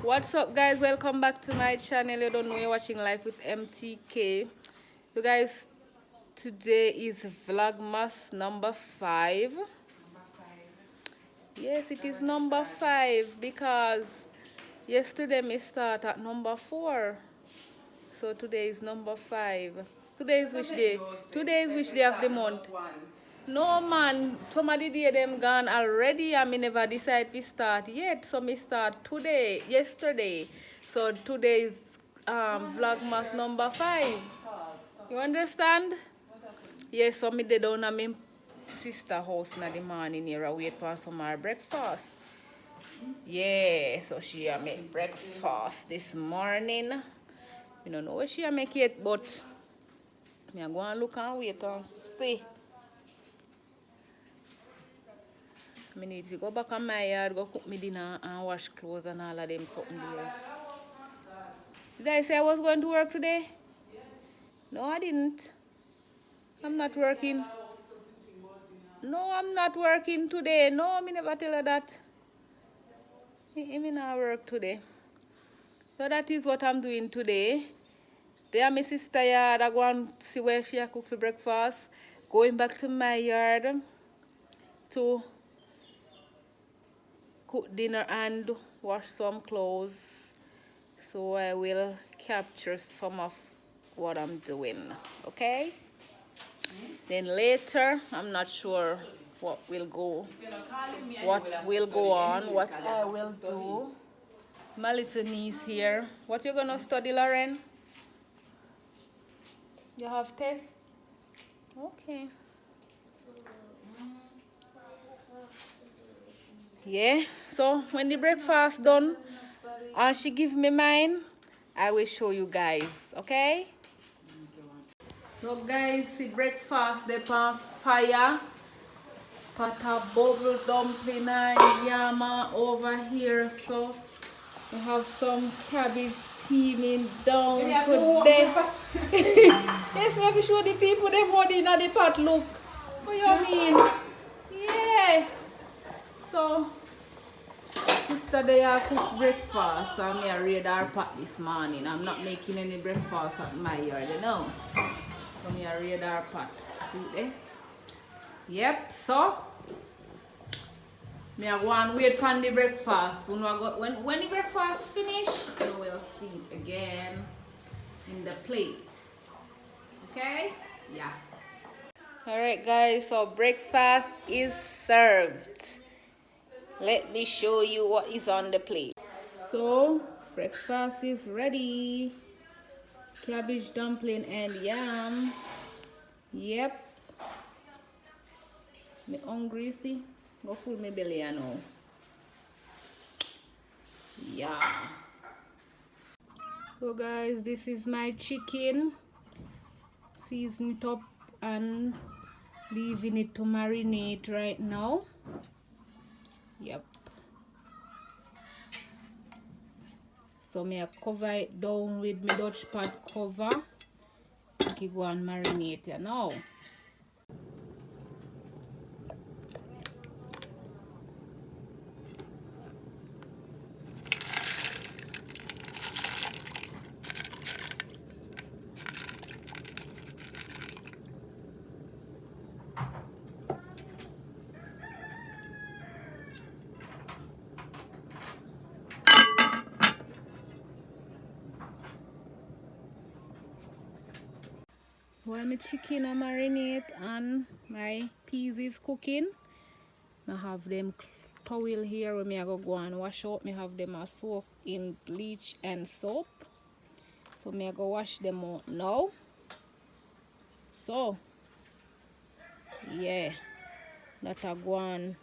What's up, guys? Welcome back to my channel. You don't know, you're watching Life with MTK. You guys, today is Vlogmas number 5. Yes, it is number 5 because yesterday we start at number 4. So today is number 5. Today is which day? Today is which day of the month? No man, somebody day them gone already and me never decide to start yet. So me start today, yesterday. So today is Vlogmas number 5. You understand? Yes, so me dey down at my sister house in the morning here and wait for some more breakfast. Yeah, so she a make breakfast this morning. I don't know what she a make it, but me a go and look and wait and see. I need to go back on my yard, go cook me dinner and wash clothes and all of them something there. Did I say I was going to work today? No, I didn't. I'm not working. No, I'm not working today. No, me never tell her that. Me not work today. So that is what I'm doing today. There my sister yard. I go and see where she cook for breakfast. Going back to my yard to cook dinner and wash some clothes. So I will capture some of what I'm doing. Okay? Then later, I'm not sure what will go on, what I will do. My little niece here. What you gonna study, Lauren? You have test? Okay. Yeah, so when the breakfast done and she give me mine, I will show you guys, okay? So guys, see breakfast they pan fire. Pot of bubble dumpling and yam over here. So we have some cabbage steaming down today. Yes, we have to show the people them what in the pot look. What you mean? Yeah. So sister they are cook breakfast and me I read our pot this morning. I'm not making any breakfast at my yard, you know. So me I read our pot. See there? Yep, so me I go and wait for the breakfast. When the breakfast finish, you will see it again in the plate. Okay? Yeah. Alright guys, so breakfast is served. Let me show you what is on the plate. So breakfast is ready. Cabbage dumpling and yam. Yep. Me hungry, see? Go full my belly, I know. Yeah. So guys, this is my chicken. Season it up and leaving it to marinate right now. Yep. So me I cover it down with my Dutch pot cover. Okay, go and marinate it now. While my chicken are marinate and my peas is cooking, I have them towel here where I go and wash out. I have them soak in bleach and soap. So I go wash them out now. So yeah, that I go on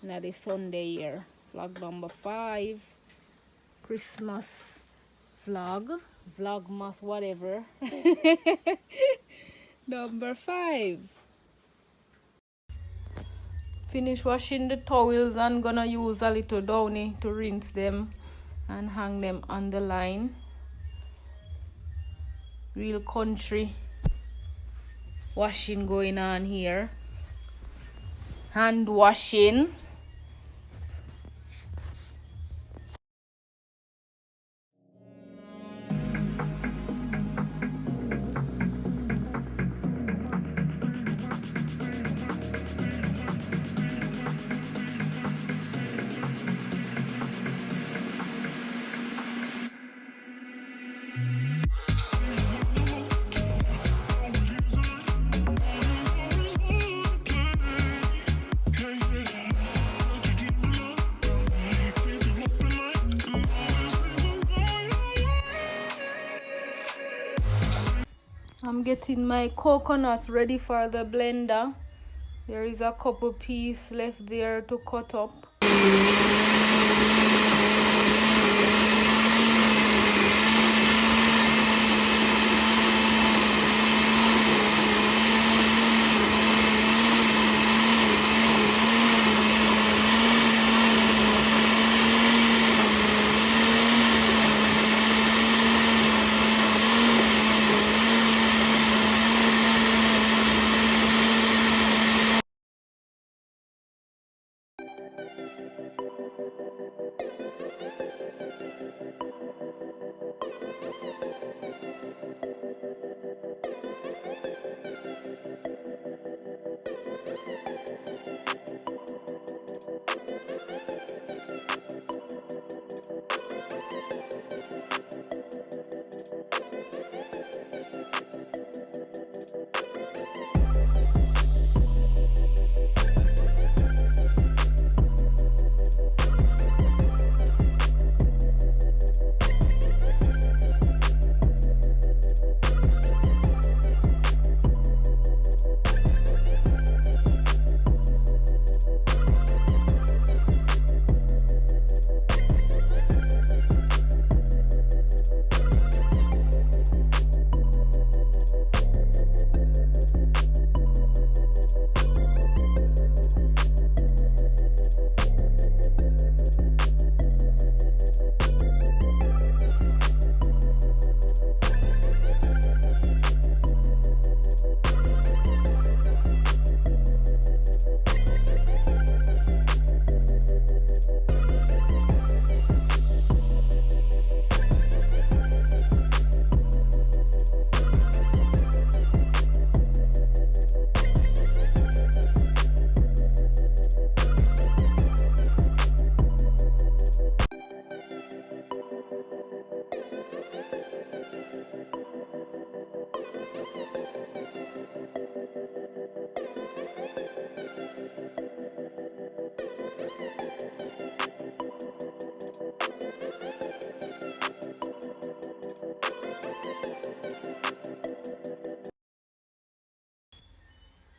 now the Sunday here. Vlog number 5. Christmas vlog. Vlogmas whatever. Number 5. Finish washing the towels and gonna use a little downy to rinse them and hang them on the line. Real country washing going on here. hand washing. I'm getting my coconuts ready for the blender. There is a couple pieces left there to cut up.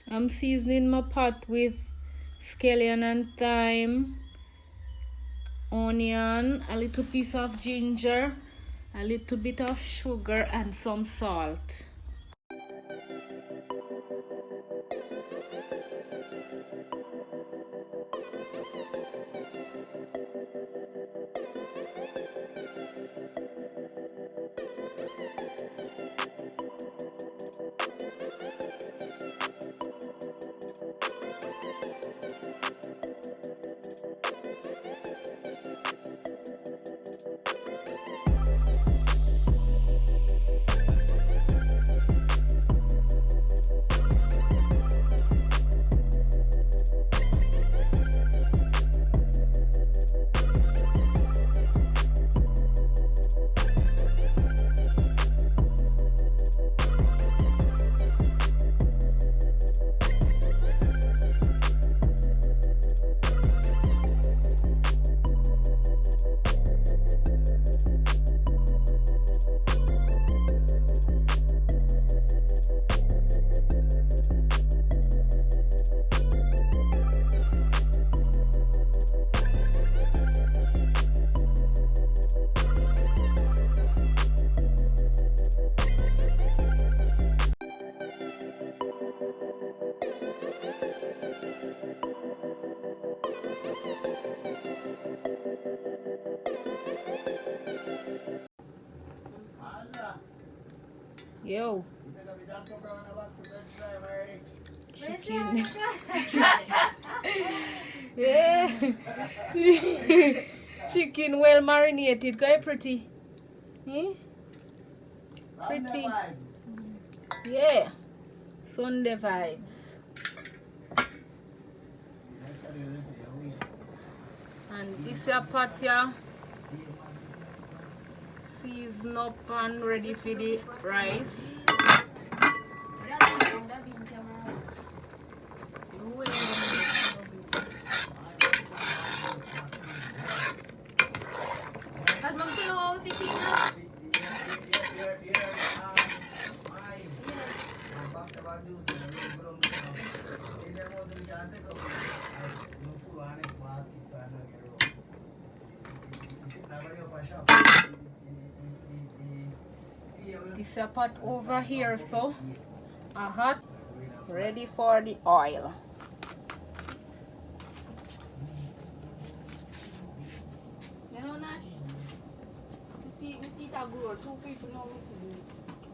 I'm seasoning my pot with scallion and thyme, onion, a little piece of ginger, a little bit of sugar, and some salt. Yo. Chicken. Yeah. Chicken well marinated. Quite pretty. Eh? Pretty. Yeah. Sunday vibes. And this is a pot here. Season up and ready for the rice. This is a pot over here, so hot, ready for the oil. You know, Nash, we see that grow. Two people know we see.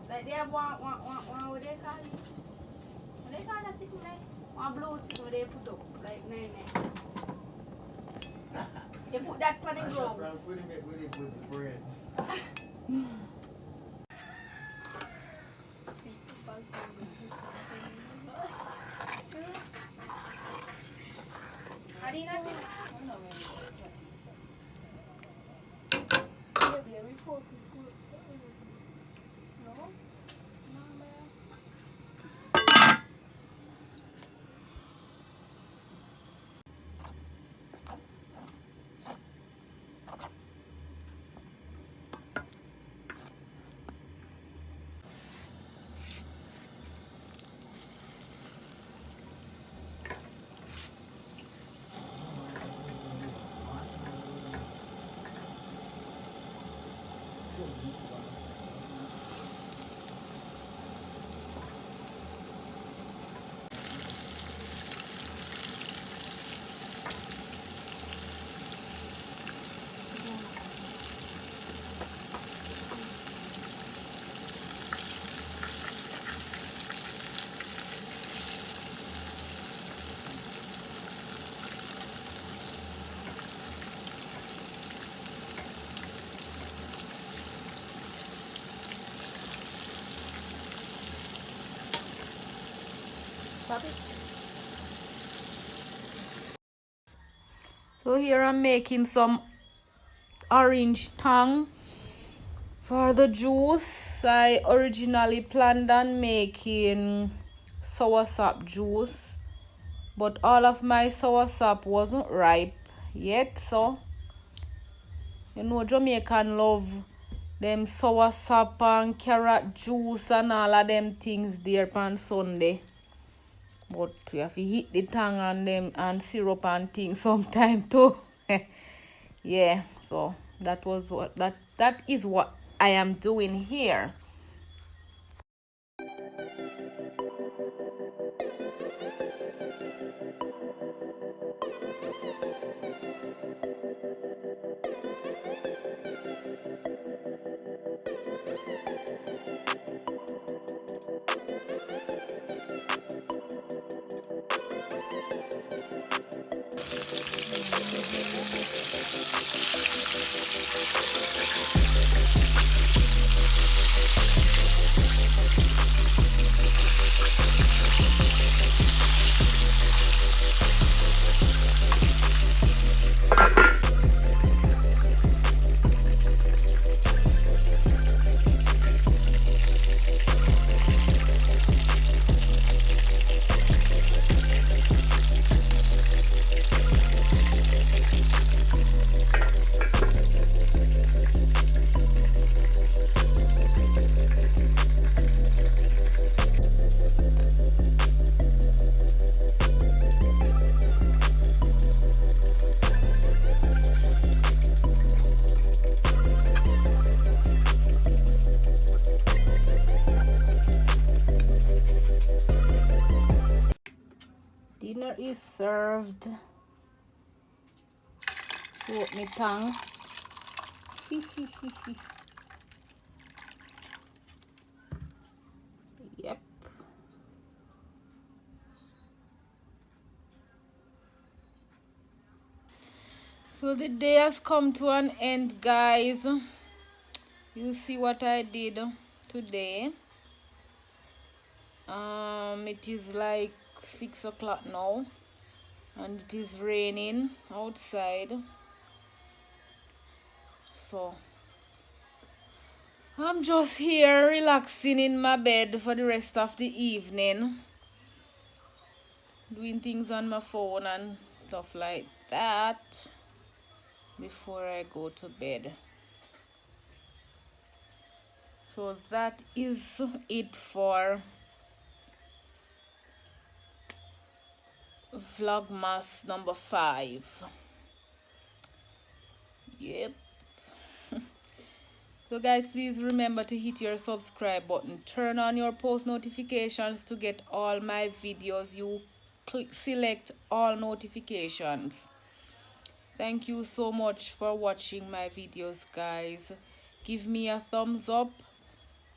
Like they have one, what they call it? What they call that sitting there? One blue sitting where they put up, like nine. You put that pan in ground. So here I'm making some orange tongue for the juice. I originally planned on making soursop juice, but all of my soursop wasn't ripe yet, so you know Jamaican love them soursop and carrot juice and all of them things there on Sunday. But you have to hit the tongue and them and syrup and things sometime too. Yeah, so that is what I am doing here. Dinner is served. Put my tongue. Yep. So the day has come to an end, guys. You see what I did today. It is like 6 o'clock now, and it is raining outside. So I'm just here relaxing in my bed for the rest of the evening, doing things on my phone and stuff like that before I go to bed. So that is it for Vlogmas number 5. Yep. So guys, please remember to hit your subscribe button, turn on your post notifications to get all my videos. You select all notifications. Thank you so much for watching my videos, guys. Give me a thumbs up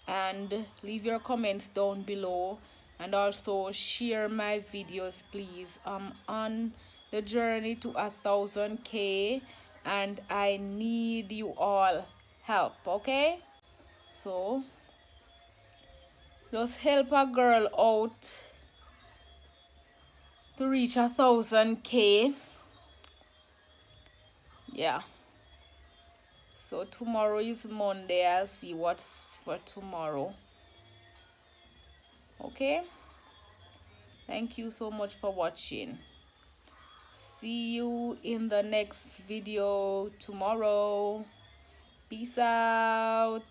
and leave your comments down below, and also share my videos, please. I'm on the journey to 1,000K and I need you all help, okay? So just help a girl out to reach 1,000K. Yeah, so tomorrow is Monday. I'll see what's for tomorrow. Okay, thank you so much for watching. See you in the next video tomorrow. Peace out.